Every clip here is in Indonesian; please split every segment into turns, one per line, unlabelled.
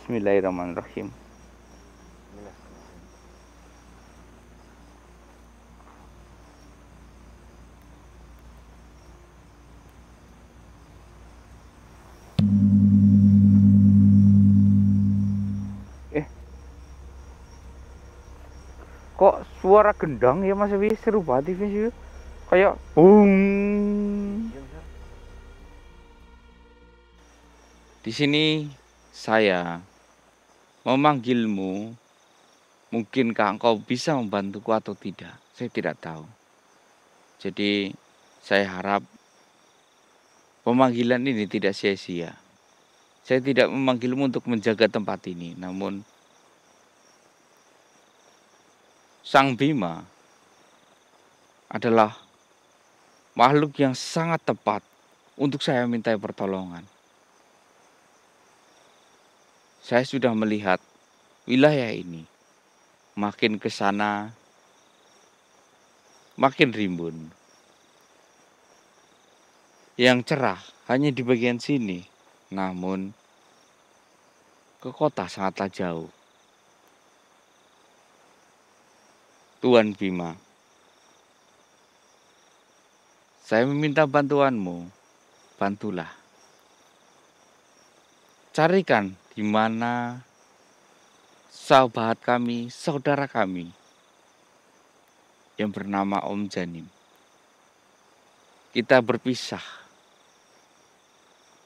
Bismillahirrahmanirrahim. Kok suara gendang ya Mas Wi, seru banget ini, kayak bung. Di sini saya memanggilmu. Mungkinkah engkau bisa membantuku atau tidak? Saya tidak tahu. Jadi saya harap pemanggilan ini tidak sia-sia. Saya tidak memanggilmu untuk menjaga tempat ini, namun Sang Bima adalah makhluk yang sangat tepat untuk saya minta pertolongan. Saya sudah melihat wilayah ini makin ke sana makin rimbun. Yang cerah hanya di bagian sini, namun ke kota sangatlah jauh. Tuan Bima, saya meminta bantuanmu, bantulah. Carikan di mana sahabat kami, saudara kami yang bernama Om Janim. Kita berpisah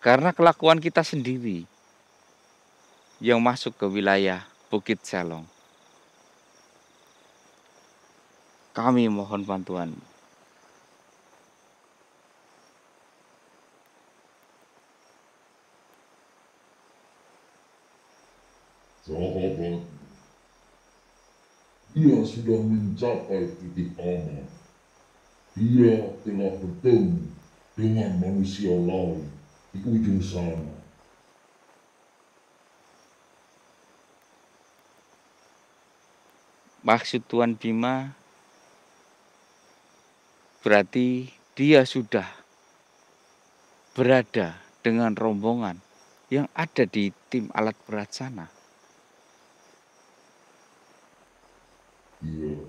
karena kelakuan kita sendiri yang masuk ke wilayah Bukit Selong. Kami mohon bantuan.
Sahabat, dia sudah mencapai titik aman. Dia telah bertemu dengan manusia lain di ujung sana.
Maksud Tuan Bima berarti dia sudah berada dengan rombongan yang ada di tim alat berat sana.
Iya,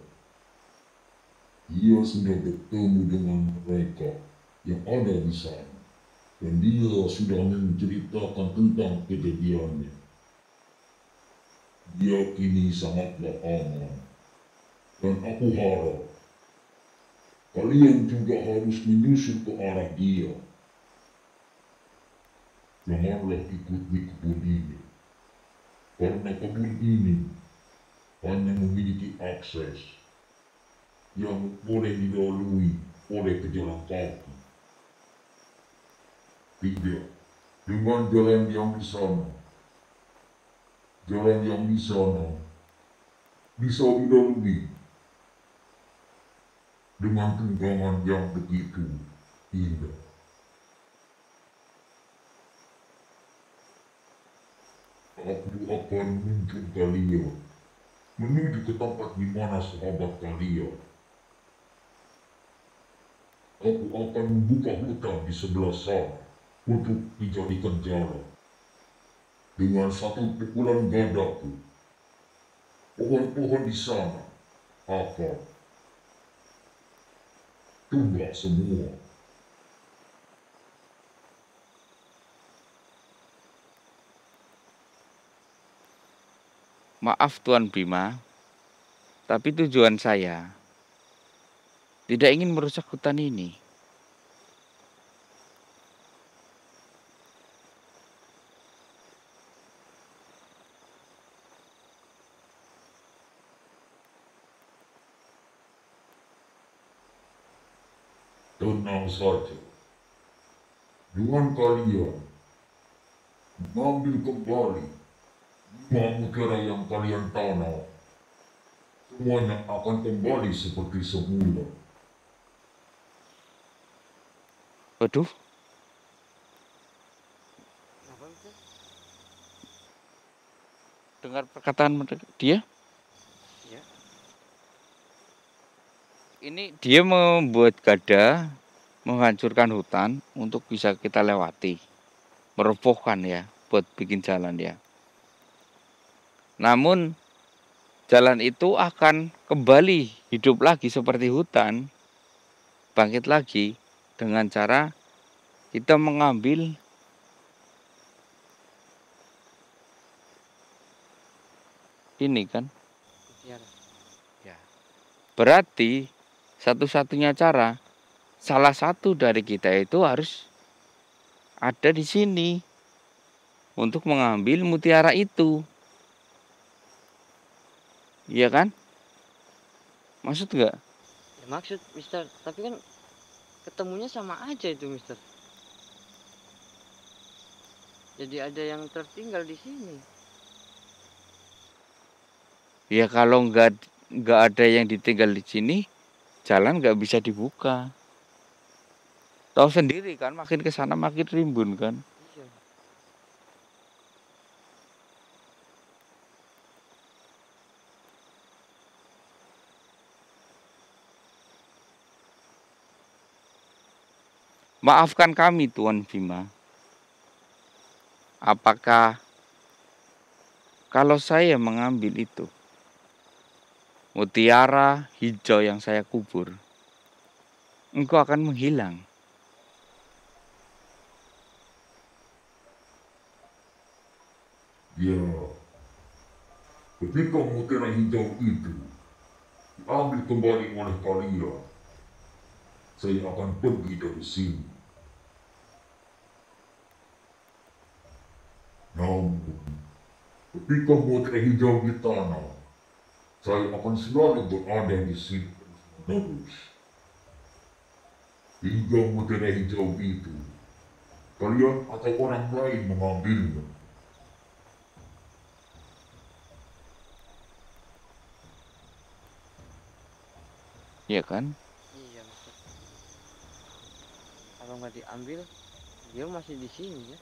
dia sudah bertemu dengan mereka yang ada di sana. Dan dia sudah menceritakan tentang kejadiannya. Dia kini sangatlah aman. Dan aku harap kalian juga harus menyusul ke arah dia. Janganlah ikut di kebun ini. Karena kebun ini hanya memiliki akses yang boleh dilalui oleh pejalan kaki. Tidak, dengan jalan yang di sana. Jalan yang di sana bisa dilalui dengan tunggangan yang begitu indah. Aku akan menuntun kalian menuju ke tempat di mana sahabat kalian. Aku akan membuka hutan di sebelah sana untuk dijadikan jalan. Dengan satu pukulan gadaku, pohon-pohon di sana akan tumbang semua.
Maaf Tuan Bima, tapi tujuan saya tidak ingin merusak hutan ini.
Tenang saja. Dengan kalian mengambil kembali 5 mutiara yang kalian tanam, semuanya akan kembali seperti semula.
Waduh, dengar perkataan dia? Ini dia membuat gada, menghancurkan hutan untuk bisa kita lewati. Merobohkan ya, buat bikin jalan ya. Namun jalan itu akan kembali hidup lagi seperti hutan, bangkit lagi dengan cara kita mengambil ini kan.
Mutiara.
Ya. Berarti satu-satunya cara, salah satu dari kita itu harus ada di sini untuk mengambil mutiara itu. Iya kan? Maksud nggak?
Ya, maksud Mister, tapi kan ketemunya sama aja itu Mister. Jadi ada yang tertinggal di sini.
Ya kalau nggak ada yang ditinggal di sini, jalan nggak bisa dibuka. Tahu sendiri kan, makin ke sana makin rimbun kan.
Iya.
Maafkan kami Tuan Bima. Apakah kalau saya mengambil itu mutiara hijau yang saya kubur, engkau akan menghilang?
Ya, ketika mutiara hijau itu diambil kembali oleh kalian, saya akan pergi dari sini. Namun, ketika mutiara hijau di tanah, saya akan selalu berada di sini terus. Hingga mutiara hijau itu, kalian atau orang lain mengambilnya.
Iya kan?
Iya Mister. Kalau nggak diambil, dia masih di sini ya.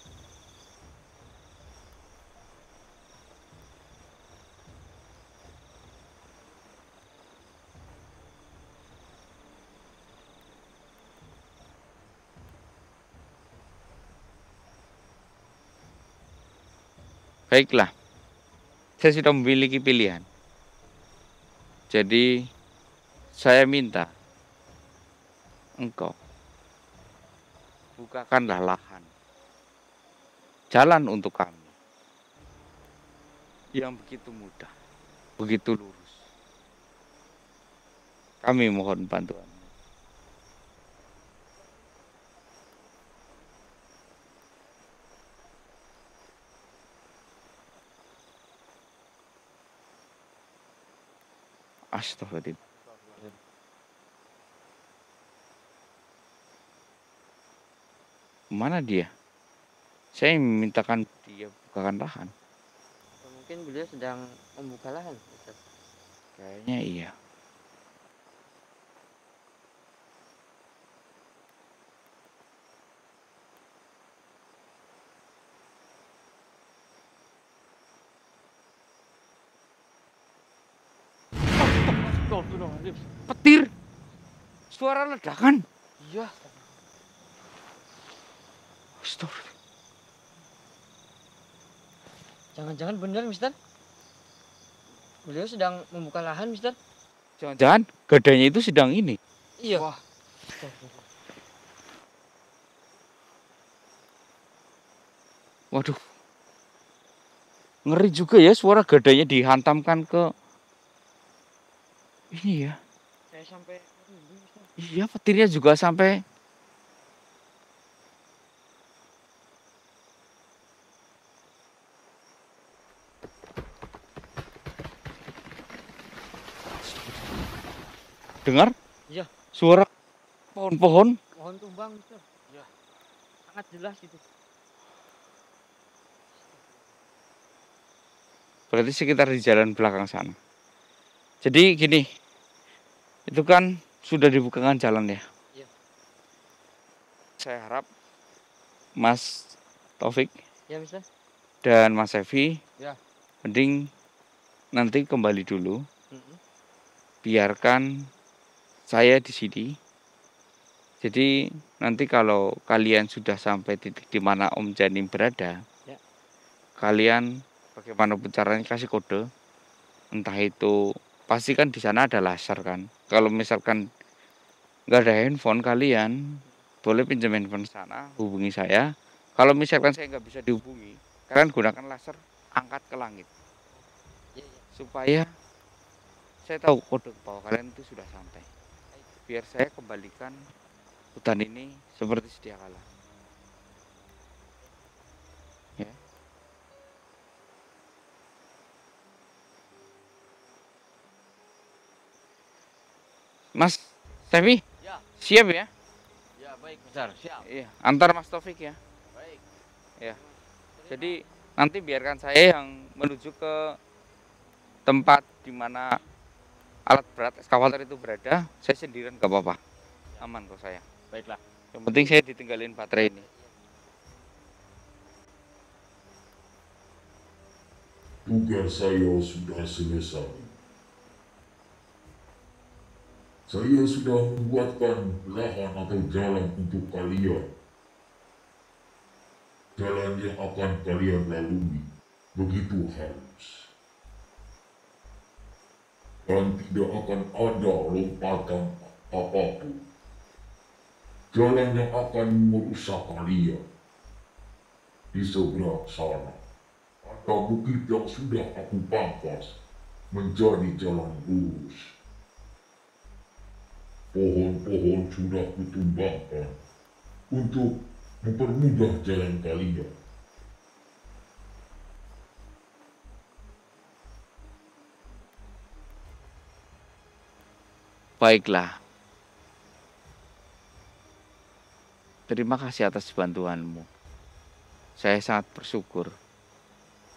Baiklah, saya sudah memiliki pilihan. Jadi saya minta engkau bukakanlah lahan, jalan untuk kami yang begitu mudah, begitu lurus. Kami mohon bantuan. Astagfirullah. Mana dia? Saya memintakan dia bukakan lahan.
Atau mungkin beliau sedang membuka lahan Mister.
Kayaknya iya.
Astagfirullahaladzim.
Petir. Suara ledakan.
Iya.
Astagfirullah.
Jangan-jangan benar Mister. Beliau sedang membuka lahan Mister.
Jangan-jangan gadanya itu sedang ini.
Iya.
Wah. Waduh. Ngeri juga ya suara gadanya dihantamkan ke ini ya.
Saya sampai Mister.
Iya, petirnya juga sampai dengar?
Iya.
Suara pohon-pohon.
Pohon tumbang Mister. Iya. Sangat jelas itu.
Berarti sekitar di jalan belakang sana. Jadi gini, itu kan sudah dibukakan jalan ya.
Iya.
Saya harap Mas Taufik
Ya Mister.
dan Mas Evi,
Ya.
mending nanti kembali dulu. Biarkan saya di sini. Jadi nanti kalau kalian sudah sampai titik di mana Om Janim berada,
Ya.
kalian bagaimanapun caranya kasih kode. Entah itu pasti kan di sana ada laser kan. Kalau misalkan nggak ada handphone kalian boleh pinjam handphone sana, hubungi saya. Kalau misalkan saya nggak bisa dihubungi, kalian gunakan laser angkat ke langit
Iya, iya.
supaya saya tahu kode bahwa kalian itu sudah sampai. Biar saya kembalikan hutan ini seperti sedia kala. Ya. Mas Tevi,
Ya,
siap ya?
ya baik Mister, siap.
Iya, antar Mas Taufik ya.
Baik.
Ya. Jadi nanti biarkan saya yang menuju ke tempat di mana alat berat ekskavator itu berada. Saya sendirian gak apa-apa. Aman kok saya.
Baiklah.
Yang penting saya ditinggalin baterai ini.
Tugas saya sudah selesai. Saya sudah membuatkan lahan atau jalan untuk kalian. Jalan yang akan kalian lalui begitu halus. Dan tidak akan ada lompatan apapun. Jalan yang akan merusak kalian. Di seberang sana ada bukit yang sudah aku pangkas menjadi jalan lurus. Pohon-pohon sudah kutumbangkan untuk mempermudah jalan kalian.
Baiklah. Terima kasih atas bantuanmu. Saya sangat bersyukur.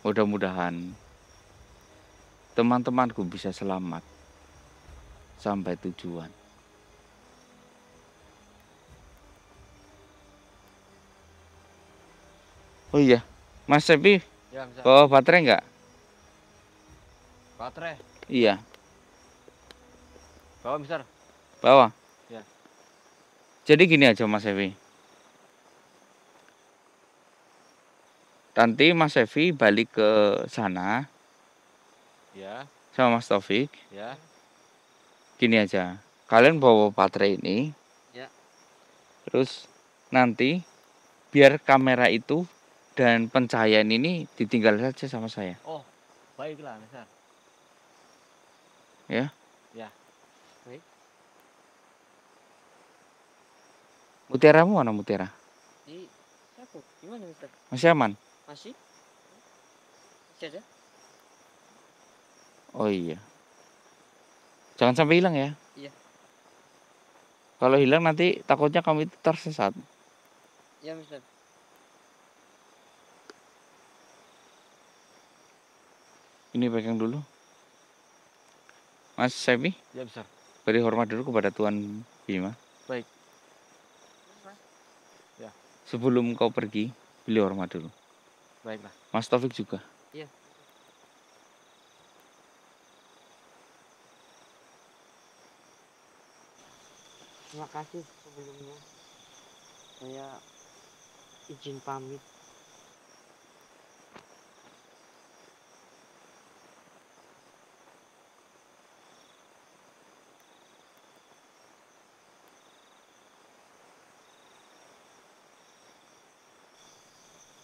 Mudah-mudahan teman-temanku bisa selamat sampai tujuan. Oh iya, Mas Sepi
Ya Mister.
bawa baterai nggak?
Baterai.
Iya,
Bawa Mister.
bawa.
Ya.
Jadi gini aja Mas Sepi. Nanti Mas Sevi balik ke sana
Ya,
sama Mas Taufik.
ya.
Gini aja, kalian bawa baterai ini.
Ya.
Terus nanti biar kamera itu dan pencahayaan ini ditinggal saja sama saya.
Oh, baiklah Mister.
Ya.
Ya. Baik.
Mutiaramu mana mutiara?
Di siapa? Gimana Mister?
Masih aman?
Masih? Masih ada?
Oh iya. Jangan sampai hilang ya.
Iya.
Kalau hilang nanti takutnya kamu itu tersesat.
Ya Mister.
Ini pegang dulu. Mas Sevi,
Ya Mister.
beri hormat dulu kepada Tuan Bima.
Baik. Ya.
Sebelum kau pergi, beli hormat dulu.
Baiklah.
Mas Taufik juga.
Iya. Terima kasih sebelumnya. Saya izin pamit.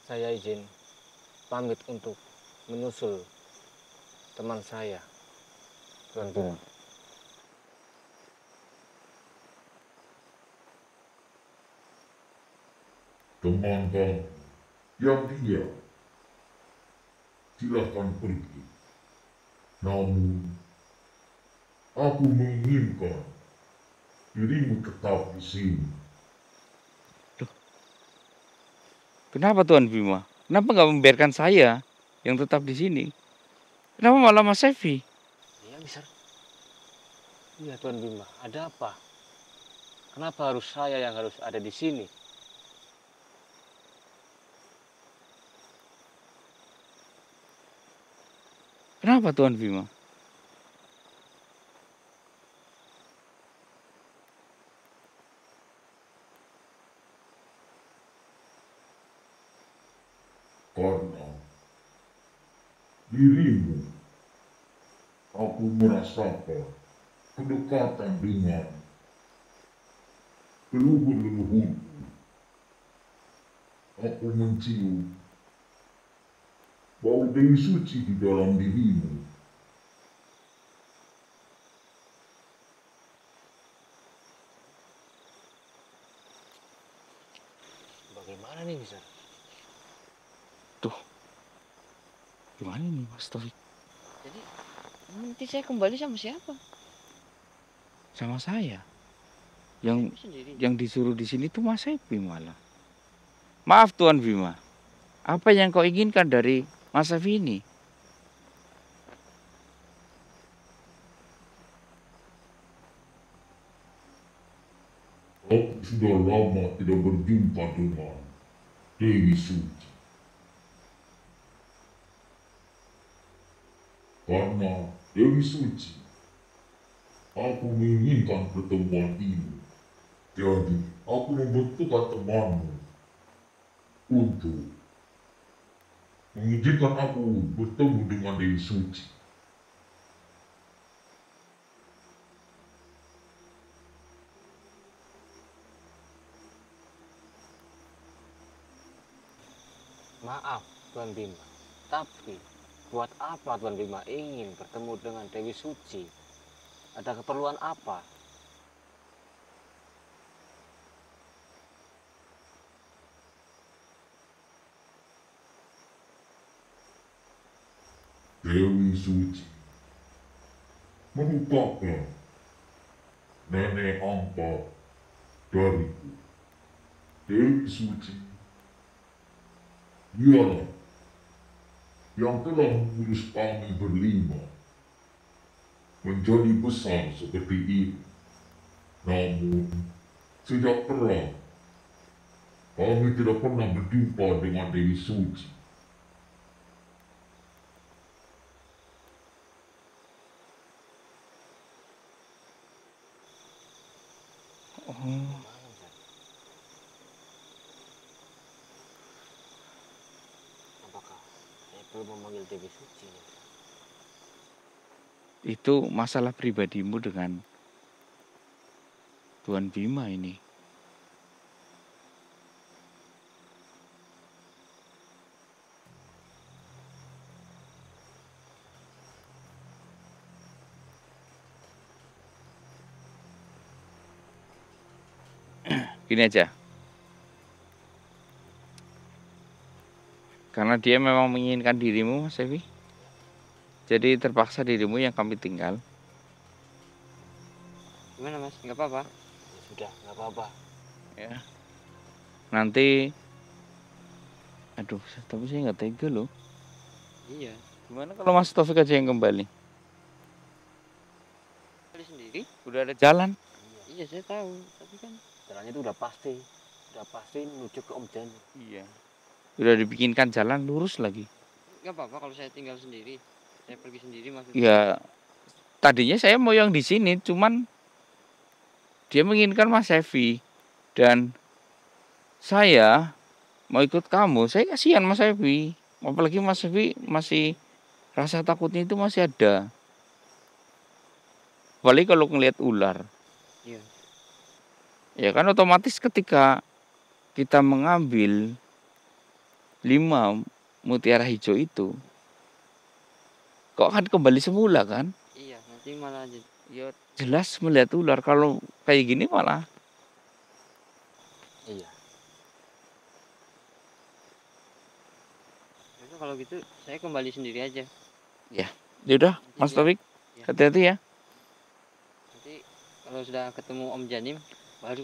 Saya izin pamit untuk menyusul teman saya, Tuan Bima.
Teman-teman yang dia silahkan pergi. Namun, aku menginginkan dirimu tetap di sini.
Kenapa Tuan Bima? Kenapa nggak membiarkan saya yang tetap di sini? Kenapa malah Mas Sevi?
Iya, Mister. Iya, Tuan Bima. Ada apa? Kenapa harus saya yang harus ada di sini?
Kenapa Tuan Bima?
Karena dirimu. Aku merasakan kedekatan dengan leluhur-leluhurku. Aku mencium bau Dewi Suci di dalam dirimu.
Bagaimana nih bisa?
Tuh, gimana nih Mas Taufik?
Jadi nanti saya kembali sama siapa?
Sama saya.
Saya sendiri.
Yang disuruh di sini tuh Mas Evi malah. Maaf Tuan Bima. Apa yang kau inginkan dari Mas Evi ini?
Aku sudah lama tidak berjumpa dengan Dewi Suci. Karena Dewi Suci, aku menginginkan pertemuan ini. Jadi, aku membutuhkan temanmu untuk mengizinkan aku bertemu dengan Dewi Suci.
Maaf, Tuan Bima. Tapi, buat apa Tuan Bima ingin bertemu dengan Dewi Suci? Ada keperluan apa?
Dewi Suci merupakan nenek angkat dariku. Dewi Suci dialah yang telah mengurus kami berlima menjadi besar seperti ini. Namun, sejak perang, kami tidak pernah berjumpa dengan Dewi Suci.
Oh,
Apakah saya perlu memanggil Dewi Suci nih?
itu masalah pribadimu dengan Tuan Bima ini. Gini aja. Karena dia memang menginginkan dirimu, Mas Evi. Jadi terpaksa dirimu yang kami tinggal.
Gimana Mas? Nggak apa-apa?
Ya sudah, nggak apa-apa.
Ya. Nanti, aduh, tapi saya nggak tega loh.
Iya.
Gimana kalau Mas Taufik aja yang kembali?
Kali sendiri?
Udah ada jalan.
Iya saya tahu. Tapi kan
Jalannya itu udah pasti menuju ke Om Jani.
Iya. Udah dibikinkan jalan lurus lagi.
nggak apa-apa kalau saya tinggal sendiri. Saya pergi sendiri maksudnya.
Ya, tadinya saya mau yang di sini, cuman dia menginginkan Mas Evi dan saya mau ikut kamu. Saya kasihan Mas Evi. Apalagi Mas Evi masih rasa takutnya itu masih ada. Apalagi kalau ngelihat ular.
Iya.
Ya kan otomatis ketika kita mengambil 5 mutiara hijau itu, kok akan kembali semula kan?
Iya. Nanti malah jadi.
Ya jelas melihat ular. Kalau kayak gini malah
Iya.
Yaudah, kalau gitu saya kembali sendiri aja.
yaudah Mas
Iya.
Taufik,
Iya.
hati-hati ya.
Nanti kalau sudah ketemu Om Janim baru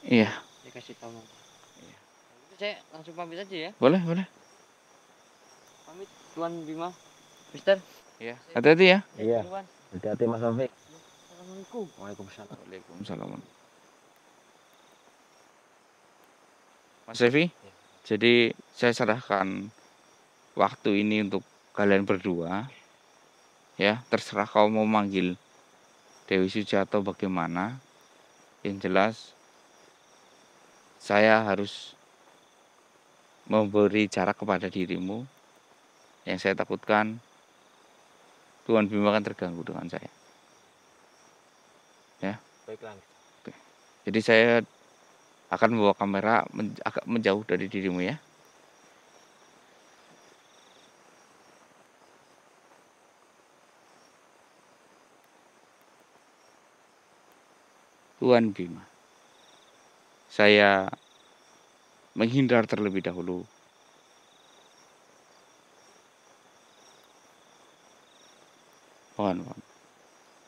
Iya,
saya kasih tahu nanti.
Iya.
Kalau gitu saya langsung pamit aja ya.
boleh.
Pamit Tuan Bima. Mister.
Iya, hati-hati ya.
Iya.
Duluan.
Hati-hati Mas Taufik.
Assalamualaikum.
Waalaikumsalam.
Waalaikumsalam. Mas Evi,
Ya.
jadi saya serahkan waktu ini untuk kalian berdua. Ya, terserah kau mau manggil Dewi Suci atau bagaimana. Yang jelas saya harus memberi jarak kepada dirimu. Yang saya takutkan Tuan Bima kan terganggu dengan saya.
Baiklah.
Jadi saya akan membawa kamera agak menjauh dari dirimu ya. Tuan Bima, saya menghindar terlebih dahulu. Mohon.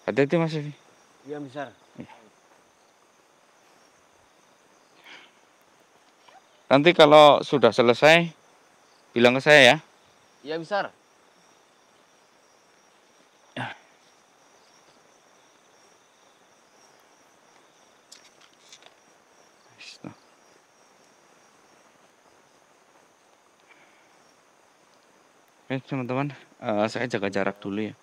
Hati-hati Mas Evi.
Iya besar.
Nanti kalau sudah selesai, bilang ke saya ya.
Iya besar.
Oke teman-teman, saya jaga jarak dulu ya.